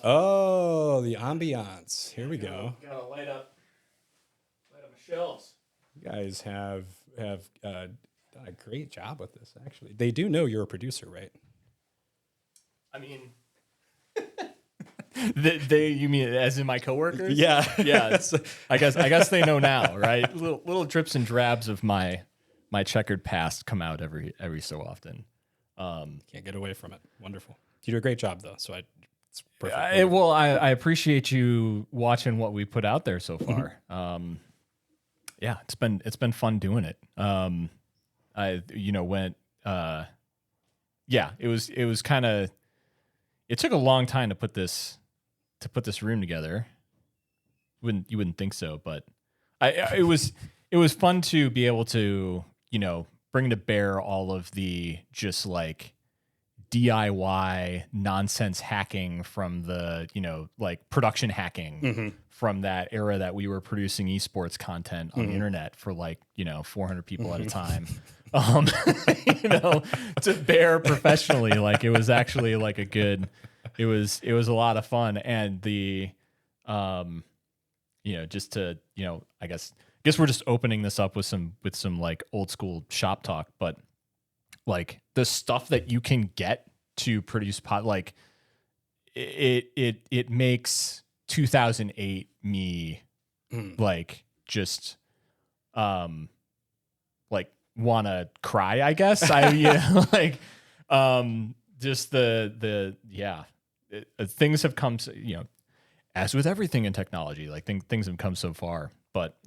Oh, the ambiance. Here we go. Gotta light up my shelves. You guys have done a great job with this. Actually, they do know you're a producer, right? I mean, you mean as in my coworkers? Yeah, Yeah. I guess they know now, right? Little drips and drabs of my checkered past come out every so often. Can't get away from it. Wonderful. You do a great job, though. So it's perfect. I appreciate you watching what we put out there so far. Yeah, it's been fun doing it. It was kind of. It took a long time to put this room together. You wouldn't think so, but it was fun to be able to bring to bear all of the just like DIY nonsense hacking from the like production hacking from that era that we were producing esports content on the internet for 400 people at a time. To bear professionally, like it was actually like it was a lot of fun. And the, just to, I guess we're just opening this up with some like old school shop talk, but like the stuff that you can get to produce like it makes 2008 me like just, like want to cry, I guess. Just things have come, as with everything in technology, like things have come so far, but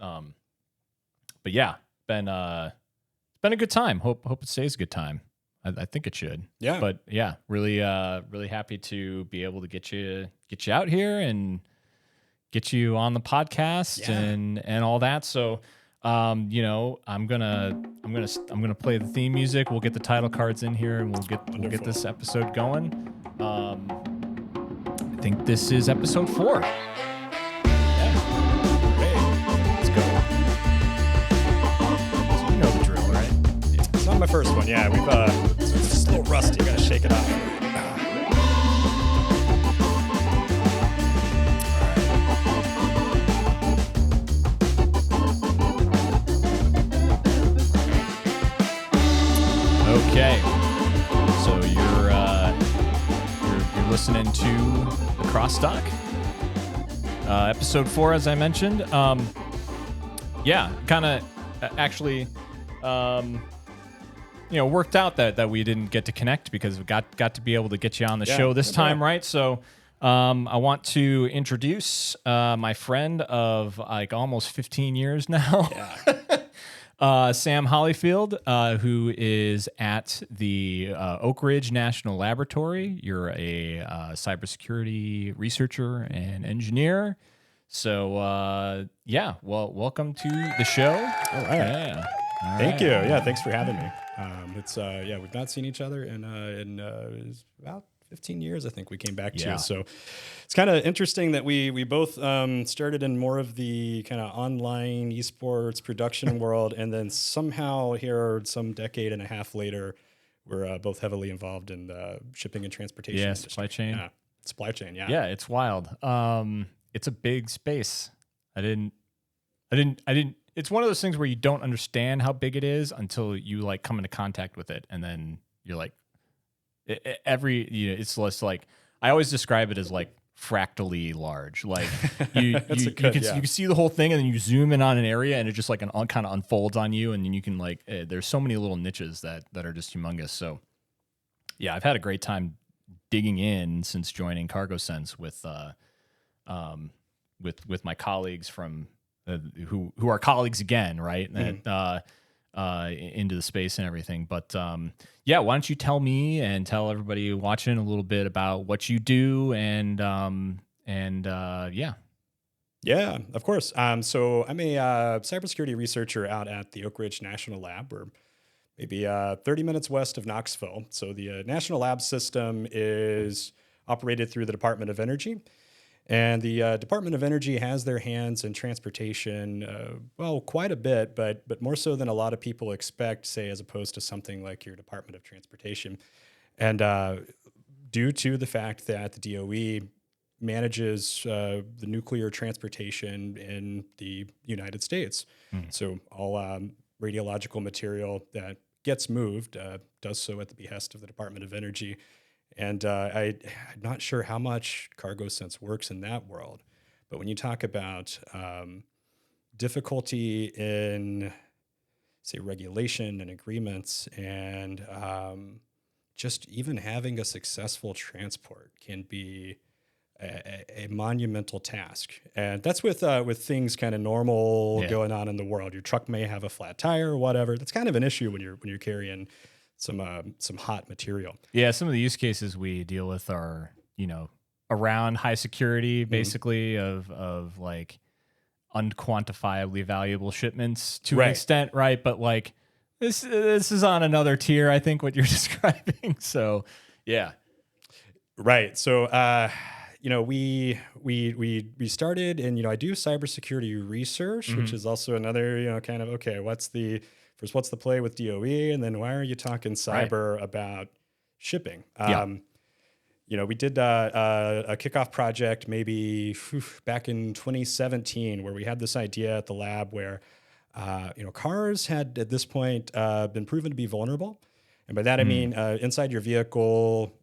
yeah, been a good time. Hope it stays a good time. I think it should. Yeah. But yeah, really happy to be able to get you out here and get you on the podcast and all that. So, I'm gonna play the theme music. We'll get the title cards in here, and we'll get this episode going. I think this is episode 4. Yeah. Great. Let's go. So you know the drill, right? It's not my first one. Yeah, we've it's just a little rusty. You gotta shake it off. Okay, so you're listening to the Crossdock, episode 4, as I mentioned. Kind of actually, worked out that we didn't get to connect because we got to be able to get you on the show this time, right? So I want to introduce my friend of like almost 15 years now. Yeah. Sam Hollifield, who is at the Oak Ridge National Laboratory. You're a cybersecurity researcher and engineer. So, welcome to the show. All right. Yeah. Thank you. Yeah, thanks for having me. It's we've not seen each other in it's about 15 years, I think we came back to. So it's kind of interesting that we both started in more of the kind of online esports production world, and then somehow here, some decade and a half later, we're both heavily involved in the shipping and transportation industry. Supply chain. Yeah, supply chain. Yeah. Yeah, it's wild. It's a big space. I didn't. It's one of those things where you don't understand how big it is until you like come into contact with it, and then you're like, it's less like, I always describe it as like fractally large. Like you can see the whole thing, and then you zoom in on an area, and it just like kind of unfolds on you, and then you can like there's so many little niches that are just humongous. So yeah, I've had a great time digging in since joining CargoSense with my colleagues from who are colleagues again, right? Into the space and everything. But why don't you tell me and tell everybody watching a little bit about what you do and Yeah, of course. So I'm a cybersecurity researcher out at the Oak Ridge National Lab. We're maybe 30 minutes west of Knoxville. So the National Lab system is operated through the Department of Energy. And the Department of Energy has their hands in transportation, quite a bit, but more so than a lot of people expect, say, as opposed to something like your Department of Transportation. And due to the fact that the DOE manages the nuclear transportation in the United States. Mm. So all radiological material that gets moved does so at the behest of the Department of Energy. And I'm not sure how much cargo sense works in that world. But when you talk about difficulty in, say, regulation and agreements, and just even having a successful transport can be a monumental task. And that's with things kind of normal Yeah. going on in the world. Your truck may have a flat tire or whatever. That's kind of an issue when you're carrying some hot material. Yeah, some of the use cases we deal with are, around high security, Mhm. basically of like unquantifiably valuable shipments to an Right. extent, right? But like this is on another tier, I think, what you're describing. So yeah. Right. So, we started, and I do cybersecurity research, which Mhm. is also another kind of okay. What's the play with DOE, and then why are you talking Right. cyber about shipping? Yeah. We did a kickoff project maybe back in 2017 where we had this idea at the lab where cars had at this point been proven to be vulnerable. And by that, I mean, inside your vehicle,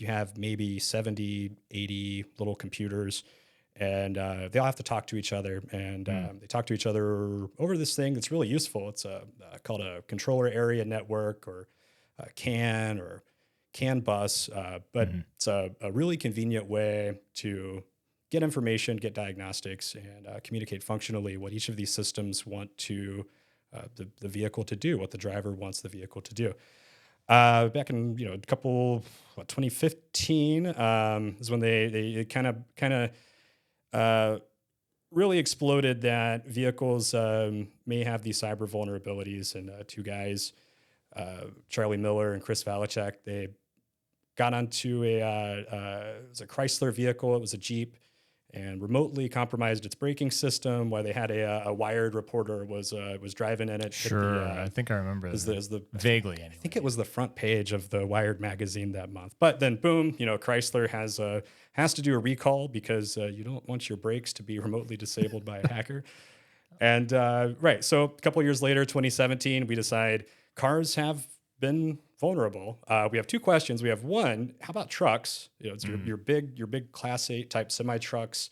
you have maybe 70, 80 little computers, and they all have to talk to each other. And they talk to each other over this thing that's really useful. It's called a controller area network, or CAN, or CAN bus. But it's a really convenient way to get information, get diagnostics, and communicate functionally what each of these systems want to the vehicle to do, what the driver wants the vehicle to do. Back in 2015 is when they kind of really exploded that vehicles may have these cyber vulnerabilities, and two guys, Charlie Miller and Chris Valachek, they got onto it was a Chrysler vehicle. It was a Jeep, and remotely compromised its braking system while they had a wired reporter was driving in it. Sure. I think I remember the vaguely I anyway. think it was the front page of the Wired magazine that month. But then, boom, Chrysler has to do a recall because you don't want your brakes to be remotely disabled by a hacker. And right, so a couple of years later, 2017, we decide cars have been vulnerable. We have two questions. We have one: how about trucks? It's your big Class 8 type semi trucks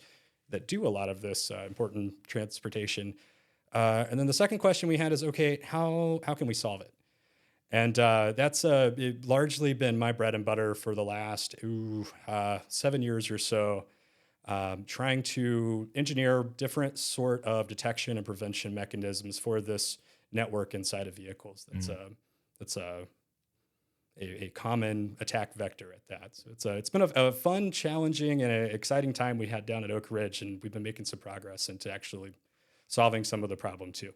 that do a lot of this important transportation. And then the second question we had is, okay, how can we solve it? And that's largely been my bread and butter for the last 7 years or so, trying to engineer different sort of detection and prevention mechanisms for this network inside of vehicles. That's a common attack vector at that. So it's been a fun, challenging, and an exciting time we had down at Oak Ridge, and we've been making some progress into actually solving some of the problem too.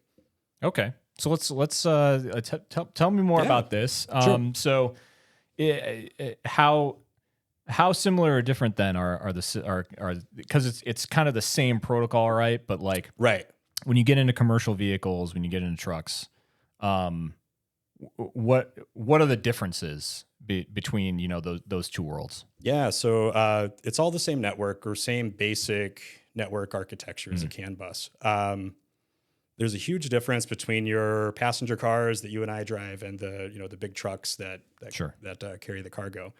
Okay, so let's tell me more Yeah, about this. sure. So how similar or different then are because it's kind of the same protocol, right? But like Right. when you get into commercial vehicles, when you get into trucks, what are the differences between those two worlds? Yeah. So it's all the same network or same basic network architecture as a CAN bus. There's a huge difference between your passenger cars that you and I drive and the big trucks that Sure. carry the cargo.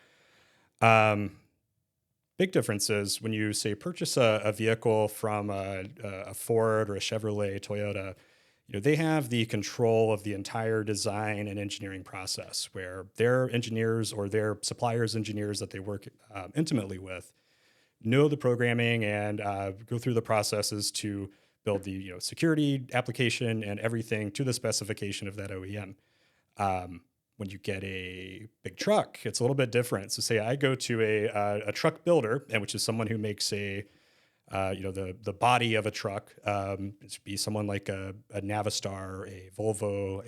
Big difference is when you say purchase a vehicle from a Ford or a Chevrolet, Toyota, they have the control of the entire design and engineering process, where their engineers or their suppliers' engineers that they work intimately with know the programming and go through the processes to build the security application and everything to the specification of that OEM. When you get a big truck, it's a little bit different. So say I go to a truck builder, and which is someone who makes the body of a truck. It should be someone like a Navistar, a Volvo,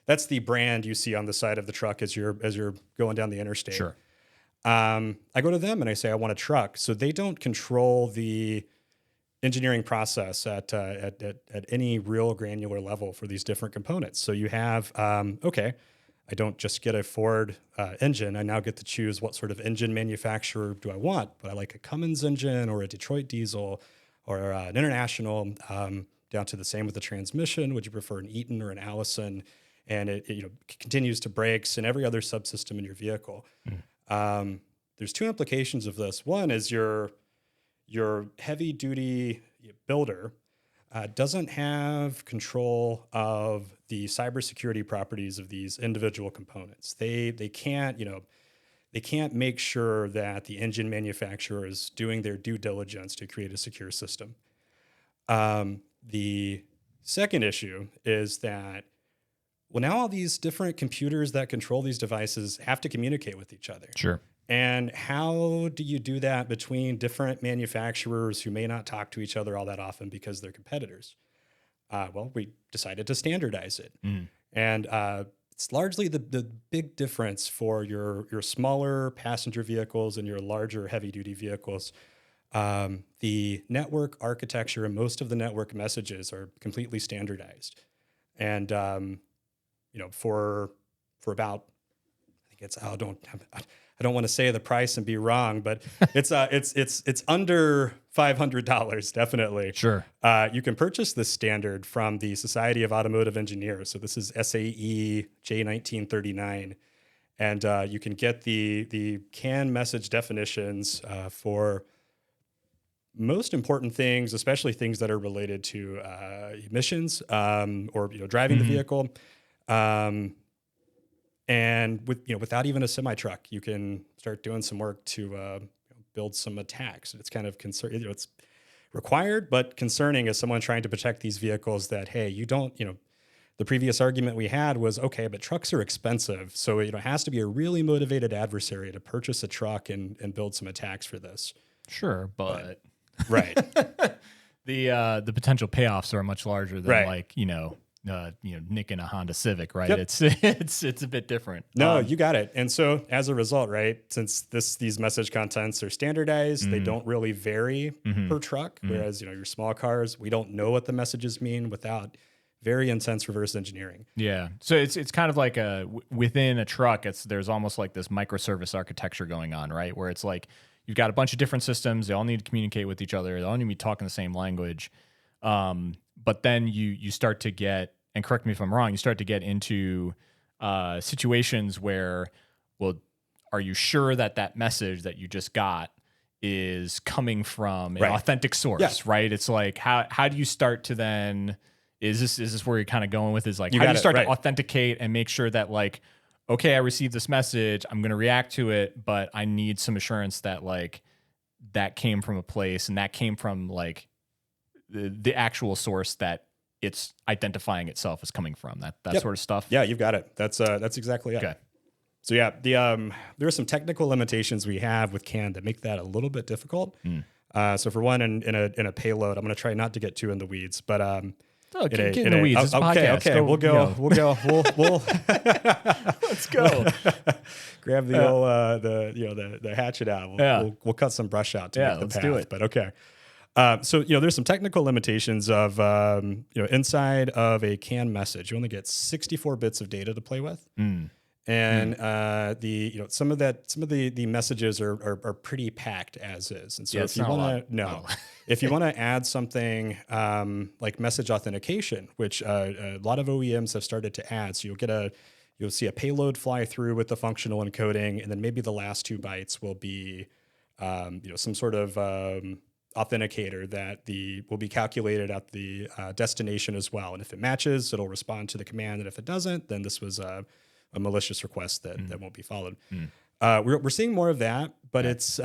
that's the brand you see on the side of the truck as you're going down the interstate. Sure. I go to them and I say I want a truck. So they don't control the engineering process at any real granular level for these different components. So you have I don't just get a Ford engine. I now get to choose what sort of engine manufacturer do I want. But I like a Cummins engine or a Detroit diesel or an International, down to the same with the transmission. Would you prefer an Eaton or an Allison? And it continues to brakes and every other subsystem in your vehicle. There's two implications of this. One is your heavy duty builder doesn't have control of the cybersecurity properties of these individual components. They can't they can't make sure that the engine manufacturer is doing their due diligence to create a secure system. The second issue is that, well, now all these different computers that control these devices have to communicate with each other. Sure. And how do you do that between different manufacturers who may not talk to each other all that often because they're competitors? Well, we decided to standardize it. And it's largely the big difference for your smaller passenger vehicles and your larger heavy duty vehicles. The network architecture and most of the network messages are completely standardized. And, for about, I think it's, I don't want to say the price and be wrong, but it's under $500, definitely. Sure. You can purchase this standard from the Society of Automotive Engineers. So this is SAE J1939. And you can get the CAN message definitions for most important things, especially things that are related to emissions or driving the vehicle. And without even a semi truck, you can start doing some work to build some attacks. It's kind of it's required, but concerning as someone trying to protect these vehicles. That hey, you don't. The previous argument we had was okay, but trucks are expensive, so it has to be a really motivated adversary to purchase a truck and build some attacks for this. Sure, but right, the potential payoffs are much larger than right. nicking a Honda Civic, right? Yep. It's a bit different. No, you got it. And so as a result, right, since these message contents are standardized, they don't really vary per truck. Whereas, your small cars, we don't know what the messages mean without very intense reverse engineering. Yeah. So it's kind of like within a truck, there's almost like this microservice architecture going on, right? Where it's like you've got a bunch of different systems. They all need to communicate with each other. They all need to be talking the same language. But then you start to get, and correct me if I'm wrong, you start to get into situations where, well, are you sure that message that you just got is coming from an authentic source, right? It's like, how do you start to then, is this where you're kind of going with, is like, how do you start to authenticate and make sure that like, okay, I received this message, I'm going to react to it, but I need some assurance that like that came from a place and that came from like the actual source that it's identifying itself as coming from, that sort of stuff. Yeah, you've got it. That's exactly it. Okay. So yeah, there are some technical limitations we have with CAN that make that a little bit difficult. So for one, in a payload, I'm going to try not to get too in the weeds, but get in the weeds. It's a podcast. Okay, we'll go. We'll let's go. Grab the old the hatchet out. We'll cut some brush out to make the let's path. do it. But okay. So there's some technical limitations of inside of a CAN message, you only get 64 bits of data to play with, and some of the messages are pretty packed as is. And so if you want to if you want to add something like message authentication, which a lot of OEMs have started to add, so you'll see a payload fly through with the functional encoding, and then maybe the last 2 bytes will be some sort of authenticator that will be calculated at the destination as well. And if it matches, it'll respond to the command. And if it doesn't, then this was a malicious request that won't be followed. We're seeing more of that, but it's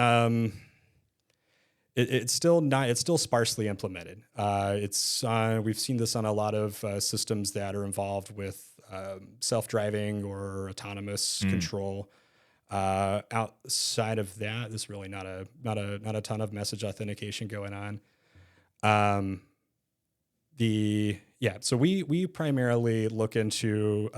still sparsely implemented. We've seen this on a lot of systems that are involved with self-driving or autonomous control. Outside of that, there's really not a ton of message authentication going on. So we primarily look into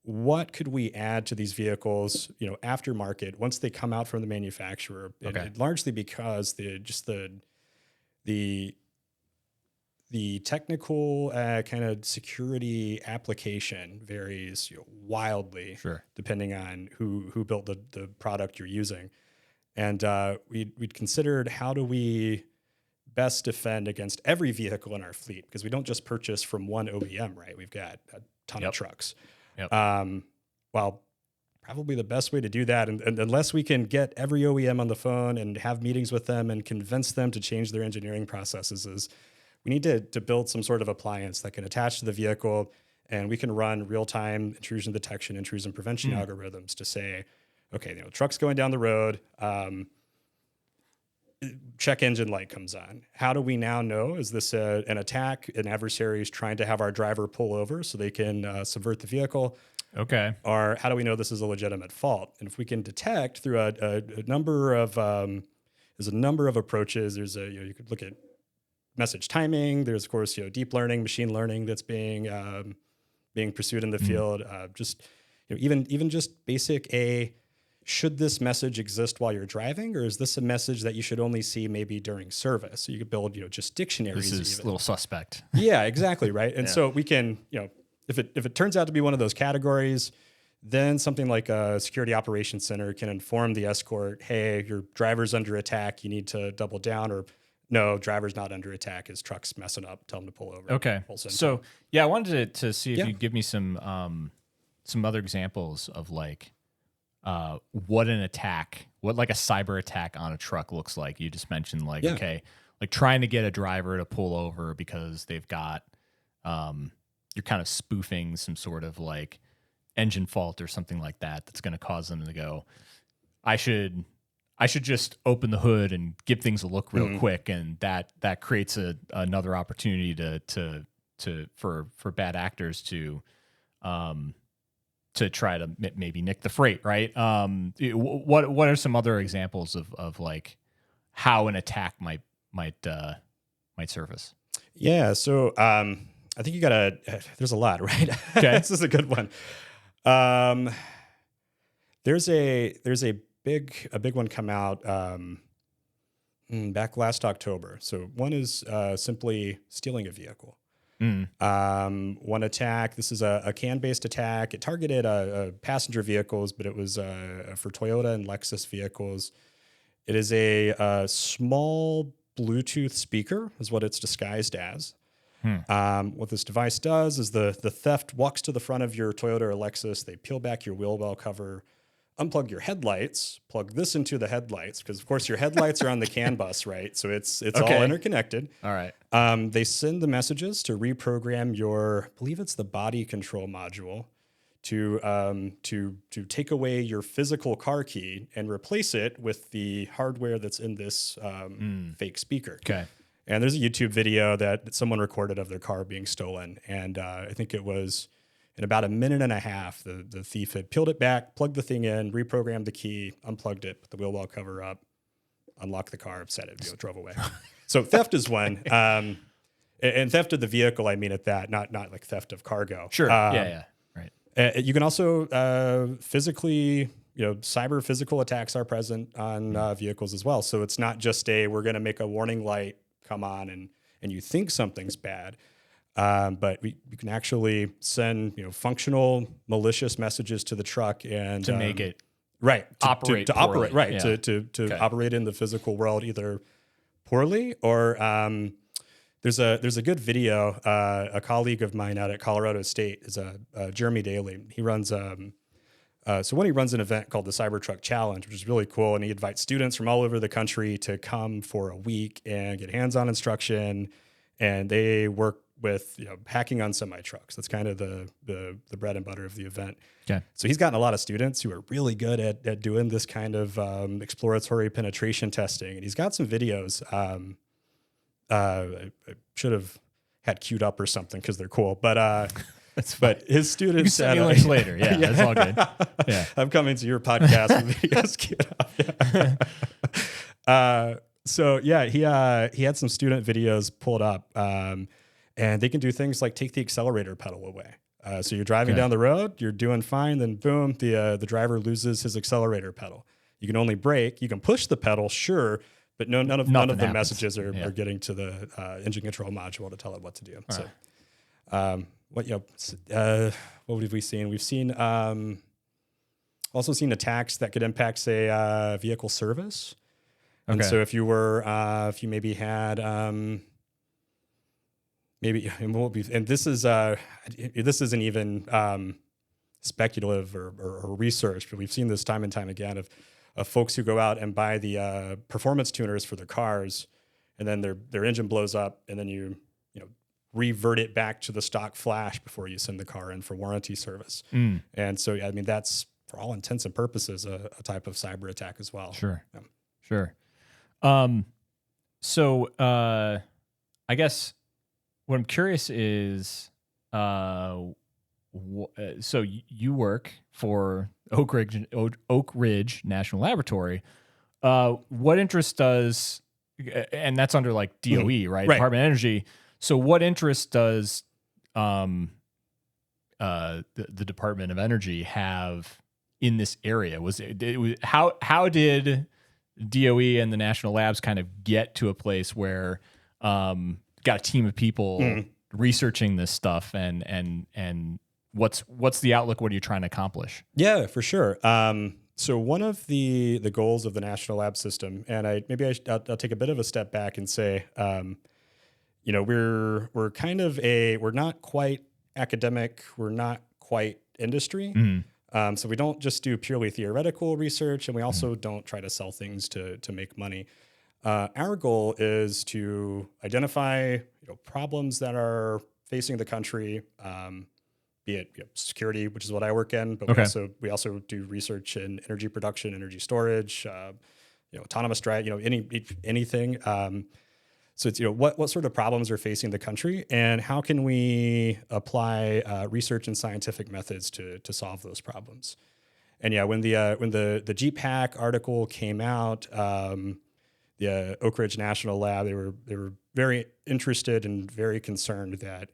what could we add to these vehicles, aftermarket once they come out from the manufacturer, and largely because the the technical kind of security application varies wildly Sure. depending on who built the product you're using. And we'd considered, how do we best defend against every vehicle in our fleet? Because we don't just purchase from one OEM, right? We've got a ton of trucks. Yep. Well, probably the best way to do that, and unless we can get every OEM on the phone and have meetings with them and convince them to change their engineering processes, is we need to build some sort of appliance that can attach to the vehicle, and we can run real-time intrusion detection, intrusion prevention algorithms to say, okay, truck's going down the road, check engine light comes on. How do we now know, is this an attack, an adversary is trying to have our driver pull over so they can subvert the vehicle? Okay. Or how do we know this is a legitimate fault? And if we can detect through a number of, there's a number of approaches. There's you could look at message timing. There's of course, deep learning, machine learning that's being pursued in the field. Just, even just basic should this message exist while you're driving, or is this a message that you should only see maybe during service? So you could build, just dictionaries. This is a little suspect. Yeah, exactly. Right. And so we can, if it turns out to be one of those categories, then something like a security operations center can inform the escort, hey, your driver's under attack, you need to double down, or no, driver's not under attack, his truck's messing up, tell him to pull over. Okay. So I wanted to see if you'd give me some other examples of what an attack, what like a cyber attack on a truck looks like. You just mentioned okay, like trying to get a driver to pull over because they've got, you're kind of spoofing some sort of engine fault or something like that that's going to cause them to go, I should just open the hood and give things a look real quick, and that creates another opportunity for bad actors to try to maybe nick the freight, right? What are some other examples of how an attack might surface? Yeah, so I think there's a lot, right? Okay. This is a good one. There's a big one come out back last October. So one is simply stealing a vehicle. One attack, this is a CAN-based attack. It targeted passenger vehicles, but it was for Toyota and Lexus vehicles. It is a small Bluetooth speaker is what it's disguised as. What this device does is the theft walks to the front of your Toyota or Lexus. They peel back your wheel well cover, unplug your headlights, plug this into the headlights, because of course your headlights are on the CAN bus, right? So it's all interconnected. All right. They send the messages to reprogram I believe it's the body control module, to take away your physical car key and replace it with the hardware that's in this fake speaker. Okay. And there's a YouTube video that someone recorded of their car being stolen. And I think it was in about a minute and a half, the thief had peeled it back, plugged the thing in, reprogrammed the key, unplugged it, put the wheel well cover up, unlocked the car, set it, drove away. So theft is one. And theft of the vehicle, I mean at that, not like theft of cargo. Sure. Yeah. Right. You can also physically, cyber physical attacks are present on vehicles as well. So it's not just we're going to make a warning light come on and you think something's bad. But we can actually send functional malicious messages to the truck and to make it right operate to operate right yeah. to operate in the physical world either poorly or there's a good video. A colleague of mine out at Colorado State is Jeremy Daly. He runs he runs an event called the Cybertruck Challenge, which is really cool. And he invites students from all over the country to come for a week and get hands-on instruction. And they work with hacking on semi-trucks. That's kind of the bread and butter of the event. Okay. So he's gotten a lot of students who are really good at doing this kind of exploratory penetration testing. And he's got some videos. I should have had queued up or something because they're cool. But but his students you can send me links later. Yeah, that's all good. Yeah, I'm coming to your podcast with videos queued up. Yeah. So yeah, he had some student videos pulled up, and they can do things like take the accelerator pedal away. So you're driving down the road, you're doing fine, then boom, the driver loses his accelerator pedal. You can only brake. You can push the pedal, sure, but none of Nothing the happens. messages are Yeah. getting to the engine control module to tell it what to do. All So, right. what have we seen? We've seen also seen attacks that could impact, say, vehicle service. And Okay. so if you maybe had and this isn't even speculative or research, but we've seen this time and time again of folks who go out and buy the performance tuners for their cars, and then their engine blows up, and then you know revert it back to the stock flash before you send the car in for warranty service. And so, I mean, that's for all intents and purposes a type of cyber attack as well. Sure. Yeah. Sure. So I guess what I'm curious is, so you work for Oak Ridge National Laboratory. What interest does, and that's under like DOE, right? Right. Department of Energy. So what interest does the Department of Energy have in this area? How did DOE and the national labs kind of get to a place where got a team of people researching this stuff, and what's the outlook? What are you trying to accomplish? Yeah, for sure. So one of the goals of the national lab system, and I'll take a bit of a step back and say, we're not quite academic, we're not quite industry. So we don't just do purely theoretical research, and we also don't try to sell things to make money. Our goal is to identify problems that are facing the country, be it security, which is what I work in, but we also do research in energy production, energy storage, autonomous drive, anything. So it's what sort of problems are facing the country, and how can we apply research and scientific methods to solve those problems. And when the Jeep hack article came out, the Oak Ridge National Lab, they were very interested and very concerned that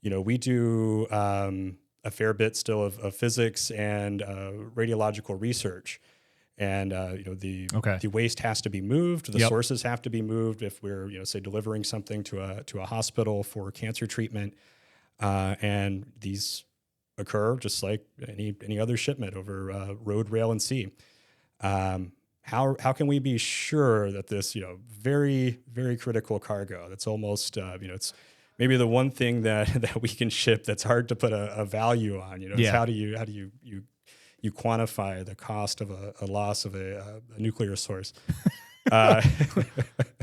we do a fair bit still of physics and radiological research. And the waste has to be moved. The sources have to be moved if we're say delivering something to a hospital for cancer treatment, and these occur just like any other shipment over road, rail, and sea. How can we be sure that this very, very critical cargo that's almost it's maybe the one thing that we can ship that's hard to put a value on, is how do you quantify the cost of a loss of a nuclear source? Yeah,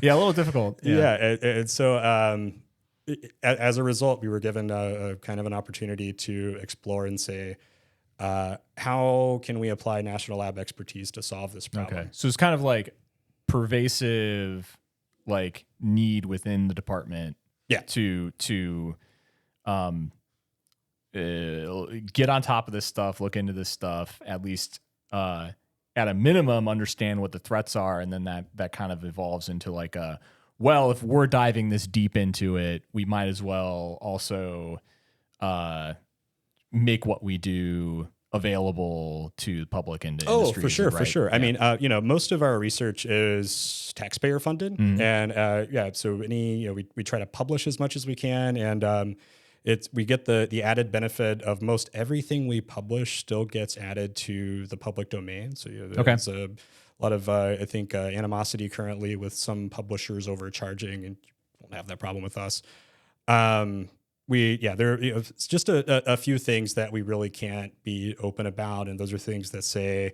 a little difficult. Yeah. And so as a result, we were given a kind of an opportunity to explore and say, how can we apply national lab expertise to solve this problem? Okay. So it's kind of like pervasive, like need within the department. Yeah. To get on top of this stuff, look into this stuff, at least at a minimum, understand what the threats are. And then that kind of evolves into like if we're diving this deep into it, we might as well also make what we do available to the public and to industry. For sure, right? for sure. Yeah. I mean, most of our research is taxpayer funded, and so we try to publish as much as we can, and we get the added benefit of most everything we publish still gets added to the public domain. So there's a lot of I think animosity currently with some publishers overcharging, and you won't have that problem with us. It's just a few things that we really can't be open about, and those are things that say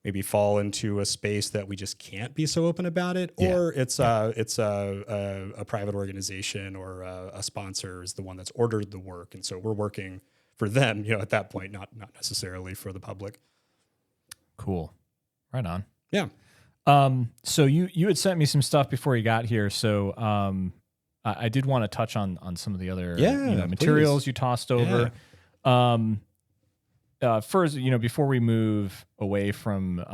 maybe fall into a space that we just can't be so open about it, or it's a private organization or a sponsor is the one that's ordered the work, and so we're working for them, at that point, not necessarily for the public. Cool, right on. Yeah. So you had sent me some stuff before you got here, so I did want to touch on some of the other materials you tossed over. Yeah. First, before we move away from,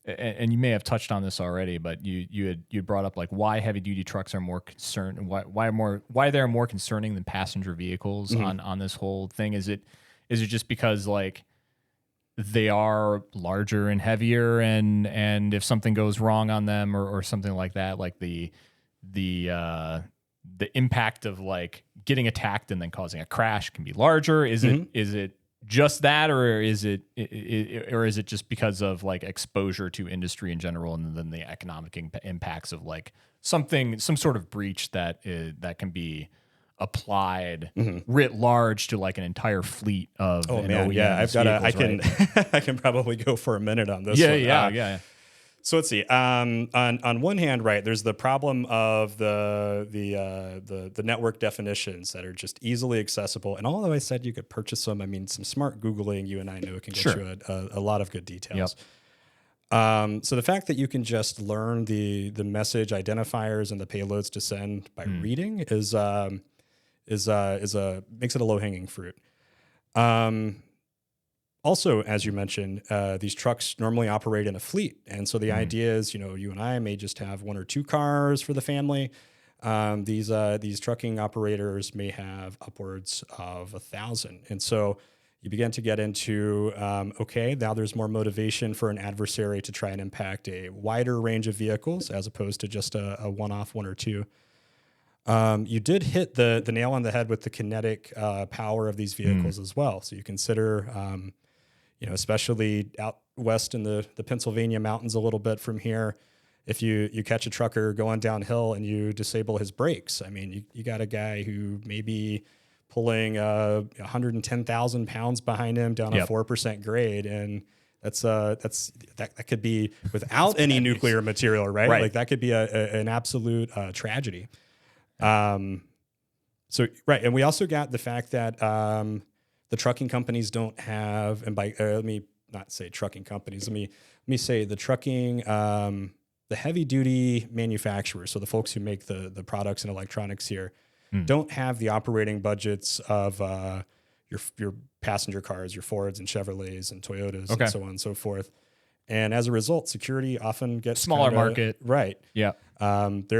and you may have touched on this already, but you brought up like why heavy duty trucks are more concerned, why they're more concerning than passenger vehicles on this whole thing. Is it just because like they are larger and heavier, and if something goes wrong on them or something like that, like the impact of like getting attacked and then causing a crash can be larger. Is it just that, or is it just because of like exposure to industry in general, and then the economic impacts of like some sort of breach that can be applied writ large to like an entire fleet of I can right? I can probably go for a minute on this one. Yeah. So let's see. On one hand, right, there's the problem of the network definitions that are just easily accessible. And although I said you could purchase them, I mean, some smart Googling, you and I know, can get you a lot of good details. So the fact that you can just learn the message identifiers and the payloads to send by reading is makes it a low hanging fruit. Also, as you mentioned, these trucks normally operate in a fleet. And so the idea is, you and I may just have one or two cars for the family. These trucking operators may have upwards of 1,000. And so you begin to get into, now there's more motivation for an adversary to try and impact a wider range of vehicles as opposed to just a one-off one or two. You did hit the nail on the head with the kinetic power of these vehicles as well. So you consider... especially out west in the Pennsylvania mountains a little bit from here, if you catch a trucker going downhill and you disable his brakes, I mean, you got a guy who may be pulling 110,000 pounds behind him down a 4% grade, and that could be without any nuclear material, right? Like that could be an absolute tragedy. And we also got the fact that the trucking companies don't have, and by let me not say trucking companies, let me say the trucking, the heavy duty manufacturers, so the folks who make the products and electronics here, don't have the operating budgets of your passenger cars, your Fords and Chevrolets and Toyotas and so on and so forth. And as a result, security often gets smaller market, right? Yeah. And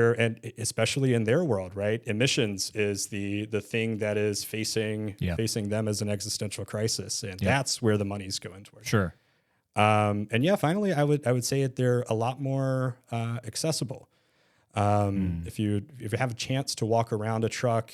especially in their world, right? Emissions is the thing that is facing them as an existential crisis, and that's where the money's going towards. Sure. Finally, I would say that they're a lot more accessible. If you have a chance to walk around a truck,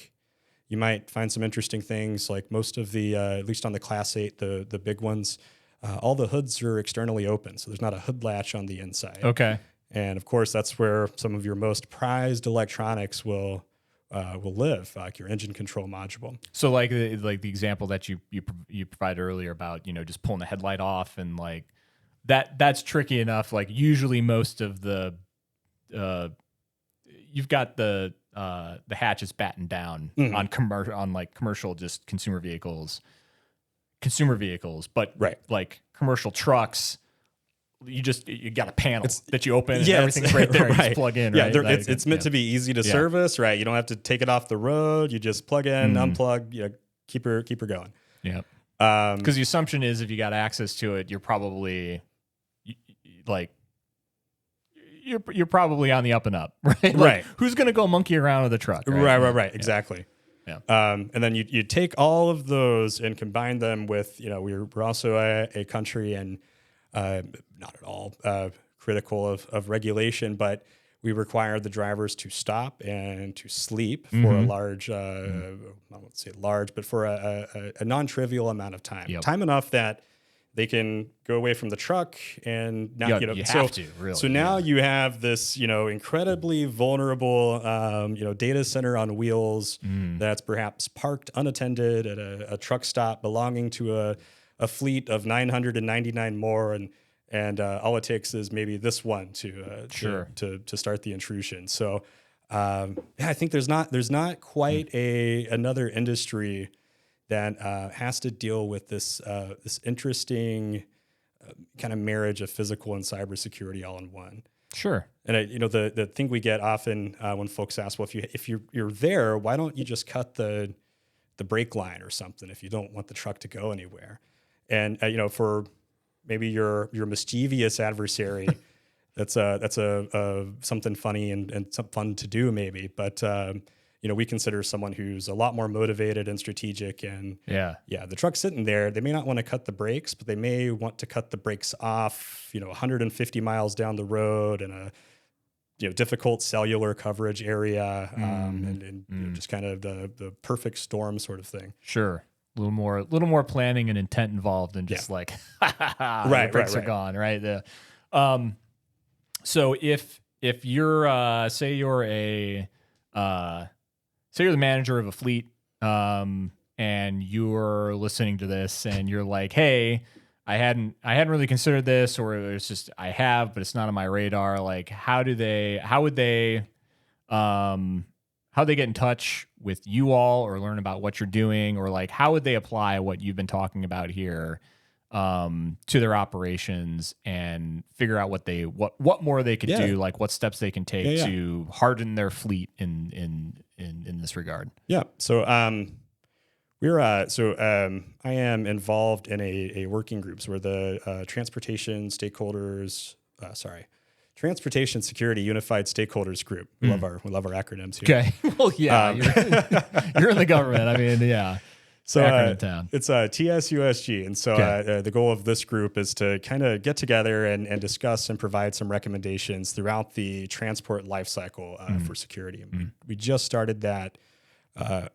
you might find some interesting things. Like most of the, at least on the Class 8, the big ones, all the hoods are externally open, so there's not a hood latch on the inside. Okay. And of course, that's where some of your most prized electronics will live, like your engine control module. So, like the example that you provided earlier about just pulling the headlight off, and like that's tricky enough. Like usually, most of the you've got the hatches battened down on commercial just consumer vehicles, but like commercial trucks. You got a panel that you open and everything's right there. And you just plug in. Yeah, right? It's meant to be easy to service, right? You don't have to take it off the road. You just plug in, unplug, keep her going. Yeah. Because the assumption is if you got access to it, you're probably you're probably on the up and up, right? Right. Who's going to go monkey around with a truck? Right. Exactly. Yeah. And then you take all of those and combine them with, we're also a country and not at all critical of regulation, but we require the drivers to stop and to sleep for a large, I won't say large, but for a non-trivial amount of time. Time enough that they can go away from the truck and now, you have to, really. So now you have this, incredibly vulnerable, data center on wheels that's perhaps parked unattended at a truck stop belonging to a fleet of 999 more, and all it takes is maybe this one to start the intrusion. So I think there's not quite another industry that has to deal with this this kind of marriage of physical and cybersecurity all in one. Sure. And the thing we get often when folks ask, well, if you're there, why don't you just cut the brake line or something if you don't want the truck to go anywhere? And for maybe your mischievous adversary, that's something funny and some fun to do maybe. But we consider someone who's a lot more motivated and strategic. And Yeah. the truck's sitting there. They may not want to cut the brakes, but they may want to cut the brakes off, 150 miles down the road in a difficult cellular coverage area, and just kind of the perfect storm sort of thing. Sure. A little more planning and intent involved than just like, the brakes are gone, right? So if you're say you're the manager of a fleet, and you're listening to this and you're like, hey, I hadn't really considered this, or it's just I have, but it's not on my radar. Like, how would they get in touch with you all or learn about what you're doing, or like how would they apply what you've been talking about here to their operations and figure out what more they could do, like what steps they can take to harden their fleet in this regard? Yeah. So I am involved in a working group. So we're the Transportation Security Unified Stakeholders Group. We love our acronyms here. Okay. Well, yeah, you're in the government. I mean, yeah. So acronym town. It's TSUSG, and so the goal of this group is to kind of get together and discuss and provide some recommendations throughout the transport lifecycle for security. We just started that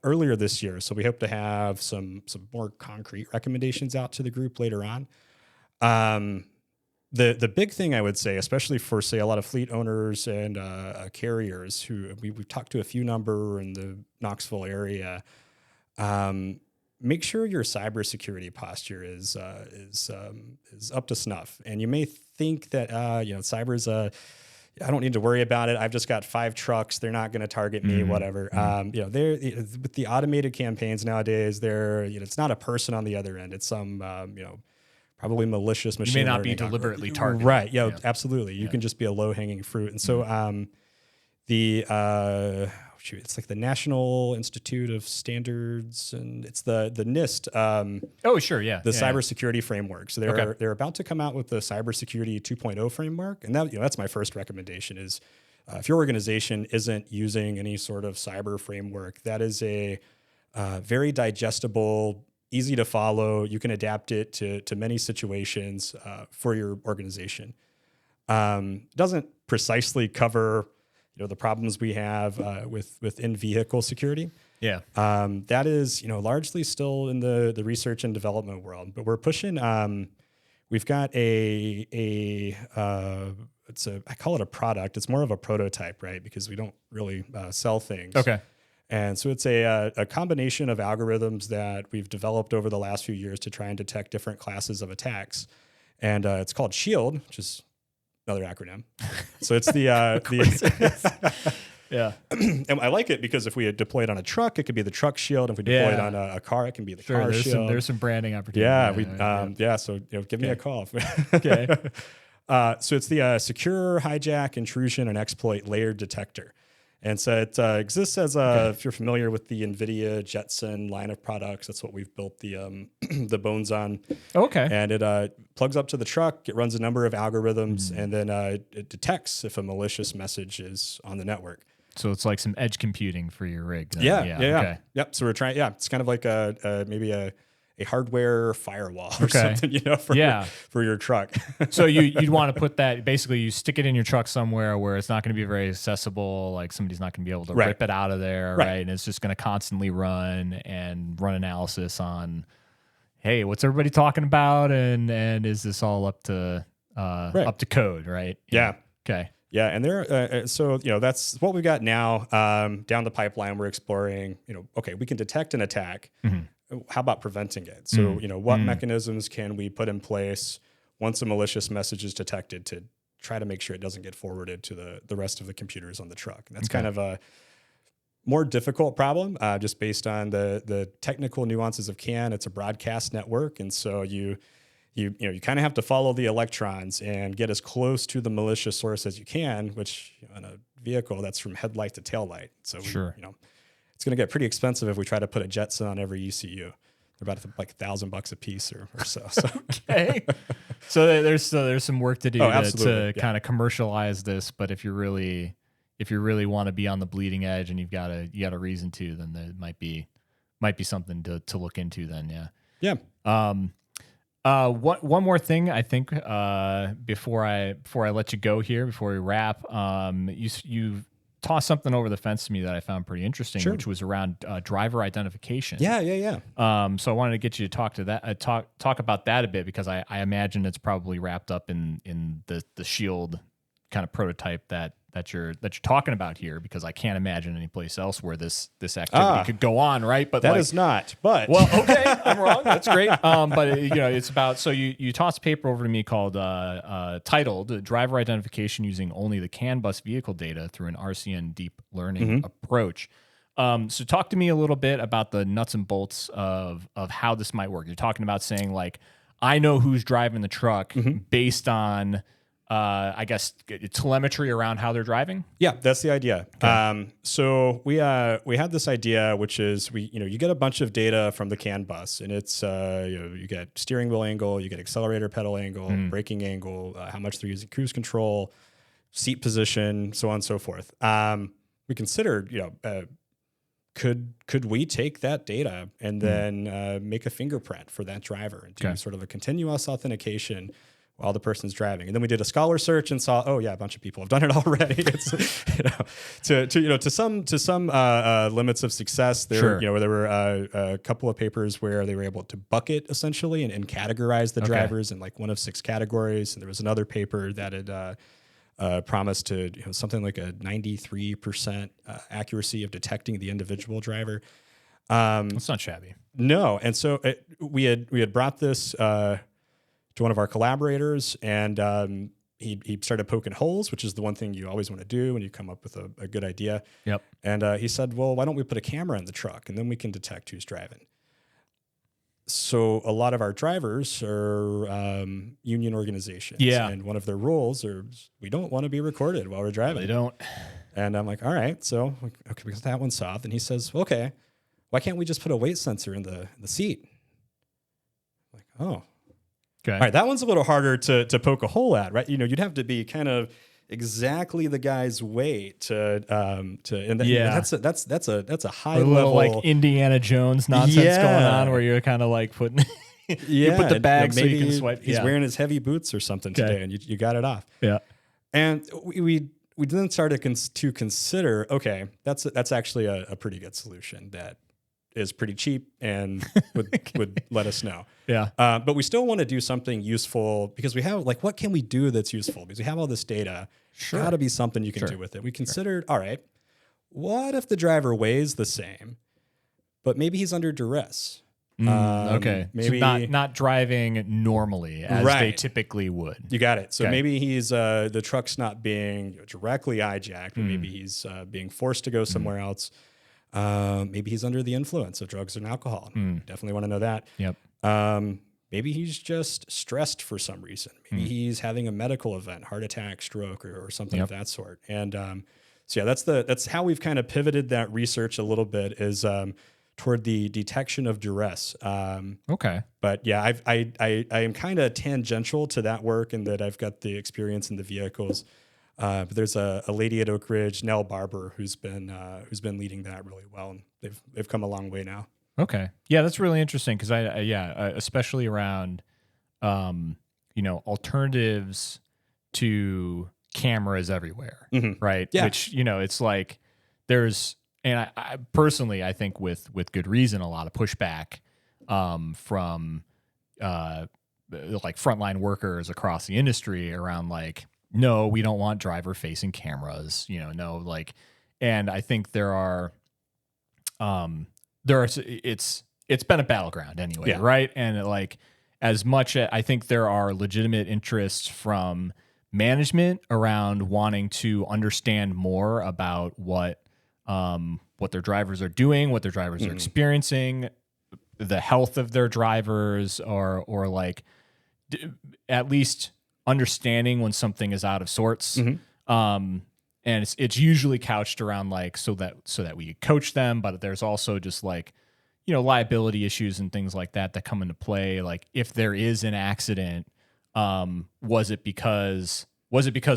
earlier this year, so we hope to have some more concrete recommendations out to the group later on. The big thing I would say, especially for say a lot of fleet owners and carriers who we've talked to a few number in the Knoxville area, make sure your cybersecurity posture is up to snuff. And you may think that cyber's I don't need to worry about it. I've just got 5 trucks. They're not going to target me, whatever. They're with the automated campaigns nowadays. It's not a person on the other end. It's some probably malicious machine. You may not be deliberately targeted. Right. Yeah. Absolutely. You can just be a low hanging fruit. And so it's like the National Institute of Standards, and it's the NIST. Oh, sure, yeah. The cybersecurity framework. So they're about to come out with the Cybersecurity 2.0 framework, and that's my first recommendation. Is if your organization isn't using any sort of cyber framework, that is a very digestible, easy to follow. You can adapt it to many situations for your organization. Doesn't precisely cover the problems we have with in-vehicle security. Yeah. That is, largely still in the research and development world, but we're pushing, we've got I call it a product. It's more of a prototype, right? Because we don't really sell things. Okay. And so it's a combination of algorithms that we've developed over the last few years to try and detect different classes of attacks. And it's called SHIELD, which is another acronym. So it's yeah. And I like it because if we had deployed on a truck, it could be the truck shield. If we deployed on a car, it can be the car shield. There's some branding opportunity. Yeah. So give me a call. Okay. So it's the secure hijack, intrusion, and exploit layered detector. And so it exists as if you're familiar with the NVIDIA Jetson line of products, that's what we've built the the bones on. Okay. And it plugs up to the truck. It runs a number of algorithms, and then it detects if a malicious message is on the network. So it's like some edge computing for your rig. Then. Yeah. Okay. Yep. So we're trying. Yeah, it's kind of like maybe a hardware firewall or something, for your truck. So you'd want to put that, basically you stick it in your truck somewhere where it's not going to be very accessible, like somebody's not going to be able to rip it out of there, right? And it's just going to constantly run analysis on, hey, what's everybody talking about, and is this all up to code, right? Yeah. Okay. Yeah, and that's what we've got now. Down the pipeline, we're exploring. Okay, we can detect an attack. How about preventing it? So, what mechanisms can we put in place once a malicious message is detected to try to make sure it doesn't get forwarded to the rest of the computers on the truck? And that's kind of a more difficult problem, just based on the technical nuances of CAN. It's a broadcast network, and so you kind of have to follow the electrons and get as close to the malicious source as you can, which on a vehicle that's from headlight to tail light. So it's going to get pretty expensive if we try to put a Jetson on every ECU. They're about like $1,000 a piece or so. Okay. So there's some work to do to absolutely. kind of commercialize this. But if you're if you really want to be on the bleeding edge and you got a reason to, then there might be something to look into then. Yeah. One more thing, I think, before I let you go here, before we wrap, you tossed something over the fence to me that I found pretty interesting, Sure. which was around driver identification. Yeah. So I wanted to get you to talk to that, talk about that a bit, because I imagine it's probably wrapped up in the Shield kind of prototype that you're talking about here, because I can't imagine any place else where this activity could go on, right? But that is not. But well, okay, I'm wrong. That's great. But it's about, so you tossed a paper over to me called titled "Driver Identification Using Only the CAN bus Vehicle Data Through an RCN Deep Learning Approach." So talk to me a little bit about the nuts and bolts of how this might work. You're talking about saying, like, I know who's driving the truck based on I guess telemetry around how they're driving. Yeah, that's the idea. Okay. So we had this idea, which is you get a bunch of data from the CAN bus, and it's you get steering wheel angle, you get accelerator pedal angle, braking angle, how much they're using cruise control, seat position, so on and so forth. We considered could we take that data and then make a fingerprint for that driver and do sort of a continuous authentication while the person's driving. And then we did a scholar search and saw, oh yeah, a bunch of people have done it already. It's to some limits of success. There were a couple of papers where they were able to bucket essentially and categorize the drivers in like one of 6 categories. And there was another paper that had promised to something like a 93% accuracy of detecting the individual driver. That's not shabby. No, and so we had brought this to one of our collaborators, and he started poking holes, which is the one thing you always want to do when you come up with a good idea. Yep. And he said, well, why don't we put a camera in the truck, and then we can detect who's driving. So a lot of our drivers are union organizations. Yeah. And one of their rules is we don't want to be recorded while we're driving. They don't. And I'm like, all right, so okay, because that one's soft. And he says, okay, why can't we just put a weight sensor in the seat? I'm like, oh. Okay. All right, that one's a little harder to poke a hole at, right? You'd have to be kind of exactly the guy's weight to and that's a high a little level, like Indiana Jones nonsense going on, where you're kind of like putting you put the bag so you can swipe. He's wearing his heavy boots or something today, and you got it off. Yeah, and we then started to consider, okay, that's actually a pretty good solution that is pretty cheap and would let us know. Yeah. But we still want to do something useful, because we have, like, what can we do that's useful? Because we have all this data. Got to be something you can do with it. We considered, all right, what if the driver weighs the same, but maybe he's under duress? Okay. Maybe so not driving normally as they typically would. You got it. So maybe he's the truck's not being directly hijacked, but maybe he's being forced to go somewhere else. Maybe he's under the influence of drugs and alcohol. Definitely want to know that. Yep. Maybe he's just stressed for some reason. Maybe he's having a medical event, heart attack, stroke, or something of that sort. And so yeah, that's how we've kind of pivoted that research a little bit, is toward the detection of duress. Okay. But yeah, I am kind of tangential to that work in that I've got the experience in the vehicles. But there's a lady at Oak Ridge, Nell Barber, who's been leading that really well, and they've come a long way now. Okay, yeah, that's really interesting, because especially around, alternatives to cameras everywhere, right? Yeah. Which it's like there's, and I personally, I think with good reason, a lot of pushback from like frontline workers across the industry around, like, no, we don't want driver facing cameras, and I think it's been a battleground anyway, right? And like, as much as I think there are legitimate interests from management around wanting to understand more about what their drivers are doing, what their drivers are experiencing, the health of their drivers, or like at least understanding when something is out of sorts. And it's usually couched around, like, so that we coach them, but there's also just, like, liability issues and things like that come into play. Like, if there is an accident, was it because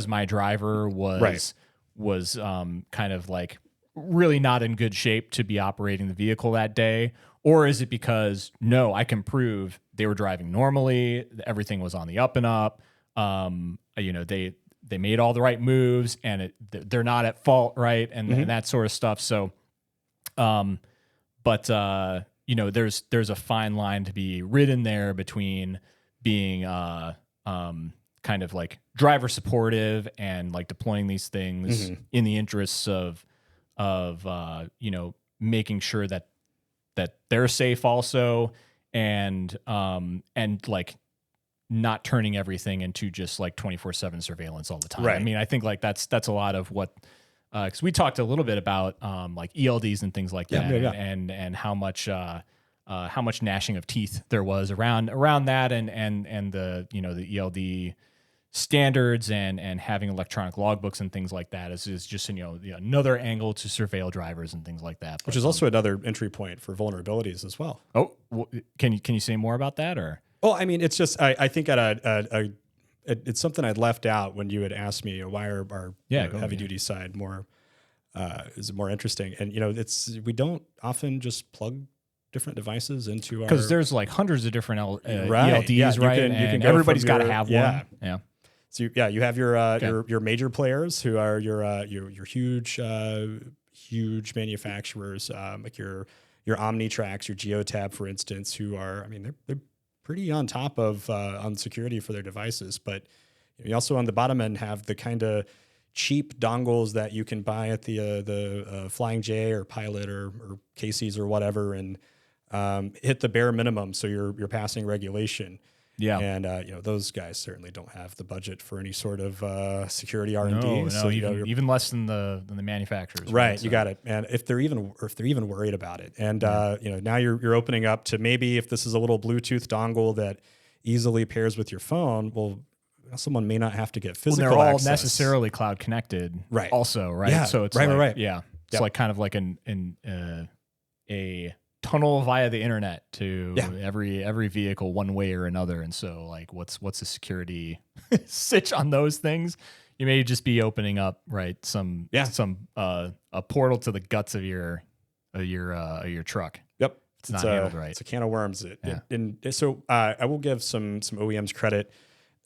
my driver was kind of like really not in good shape to be operating the vehicle that day? Or is it because, no, I can prove they were driving normally, everything was on the up and up, they made all the right moves, and they're not at fault, right? And that sort of stuff. So, there's a fine line to be ridden there between being kind of like driver supportive and like deploying these things in the interests of making sure that they're safe also, and like not turning everything into just like 24/7 surveillance all the time. Right. I mean, I think like that's a lot of what, because we talked a little bit about like ELDs and things like that, and how much gnashing of teeth there was around that, and the the ELD standards and having electronic logbooks and things like that is just another angle to surveil drivers and things like that. But, which is also another entry point for vulnerabilities as well. Oh, can you say more about that? Or well, I mean, it's just I think it's something I'd left out when you had asked me why are our heavy duty side more is more interesting, and we don't often just plug different devices into our, because there's like hundreds of different right. ELDs, right? You can everybody's got to have one. Yeah. So you have your major players who are your huge manufacturers, like your Omnitrax, your Geotab, for instance, who are, I mean, they're pretty on top of on security for their devices. But you also on the bottom end have the kind of cheap dongles that you can buy at the Flying J or Pilot or Casey's or whatever, and hit the bare minimum, so you're passing regulation. Yeah, and those guys certainly don't have the budget for any sort of security R&D. No, so even less than the manufacturers. Right, you got it. And if they're even worried about it, and now you're opening up to maybe if this is a little Bluetooth dongle that easily pairs with your phone, well, someone may not have to get physical. They're all access. necessarily cloud connected, right? Also, right? Yeah, so it's right. Yeah, it's like kind of like a tunnel via the internet to every vehicle one way or another. And so like what's the security sitch on those things? You may just be opening up some a portal to the guts of your truck. Yep. It's not handled right. It's a can of worms. So I will give some OEMs credit.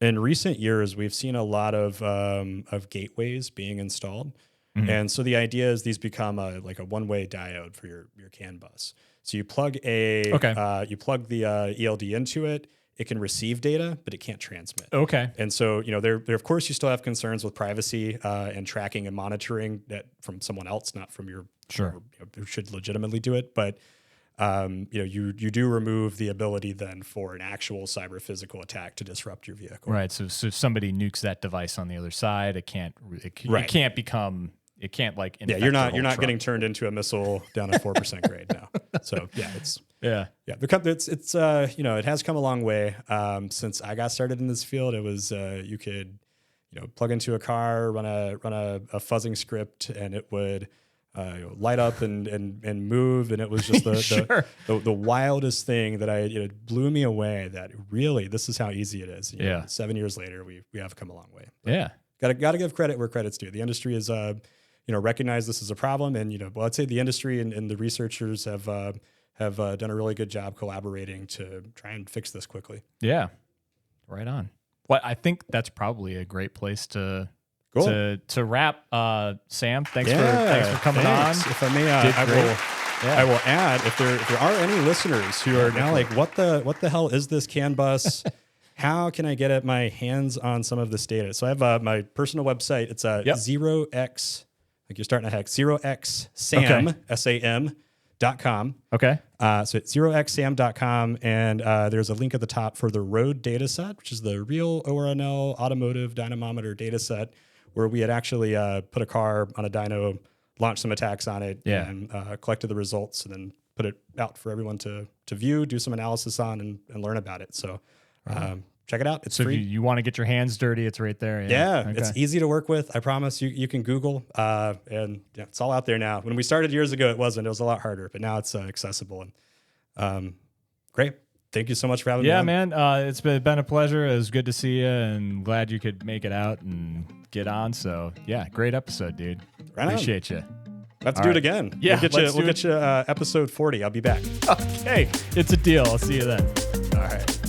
In recent years, we've seen a lot of gateways being installed. And so the idea is these become a one-way diode for your CAN bus. So you plug the ELD into it. It can receive data, but it can't transmit. Okay. And so there of course you still have concerns with privacy and tracking and monitoring that from someone else, not from your who should legitimately do it. But you do remove the ability then for an actual cyber physical attack to disrupt your vehicle. Right. So if somebody nukes that device on the other side, it can't like infect you're not truck. getting turned into a missile down a 4% grade now. So it's it has come a long way since I got started in this field. It was you could plug into a car, run a fuzzing script, and it would light up and move, and it was just the wildest thing that it blew me away. That really this is how easy it is. 7 years later, we have come a long way. But gotta give credit where credit's due. The industry is recognize this as a problem, and I'd say the industry and the researchers have done a really good job collaborating to try and fix this quickly. Yeah, right on. Well, I think that's probably a great place to wrap. Sam, thanks for coming on. If I may, I will add if there are any listeners who are now like, what the hell is this CAN bus? How can I get my hands on some of this data? So I have my personal website. It's 0x. Like you're starting a hex, 0xsam, SAM.com. Okay. So it's 0xsam.com. And there's a link at the top for the ROAD data set, which is the real ORNL automotive dynamometer data set, where we had actually put a car on a dyno, launched some attacks on it, and collected the results, and then put it out for everyone to view, do some analysis on, and learn about it. So check it out. It's free. If you want to get your hands dirty, it's right there. It's easy to work with. I promise you can Google, and it's all out there now. When we started years ago, it wasn't. It was a lot harder, but now it's accessible. And great. Thank you so much for having me on. Yeah, man. It's been a pleasure. It was good to see you, and glad you could make it out. And get on. So yeah, great episode, dude. Right on. Appreciate you. Let's All do it right. again. Yeah, we'll get you episode 40. I'll be back. Okay, it's a deal. I'll see you then. All right.